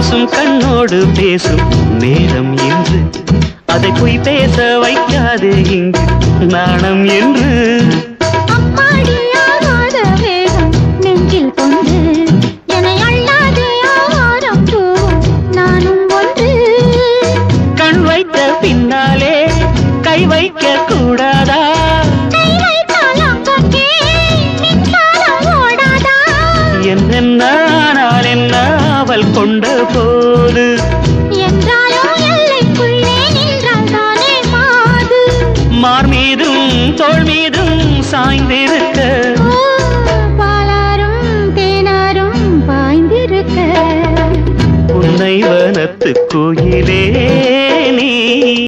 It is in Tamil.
கூசும் கண்ணோடு பேசும் நேரம் என்று அதை பொய் பேச வைக்காதே இங்கு நாணம் என்று அம்மாடியாகாத வேகம் நெஞ்சில் கொண்டு என்னை அள்ளாதே ஆவாரம் தூவும் நானும் ஒன்று கண் வைத்த பின்னாலே கை வைக்க கூடாதா கை வைத்தால் அங்கங்கே மின்சாரம் ஓடாதா என்னென்னால் என்ன அவள் கொண்ட போது என்றாலும் எல்லைக்குள்ளே நின்றால் தானே மாது மார் மீதும் தோள் மீதும் சாய்ந்திருக்க பாலாரும் தேனாரும் பாய்ந்திருக்க உன்னை வனத்து கோயிலே நீ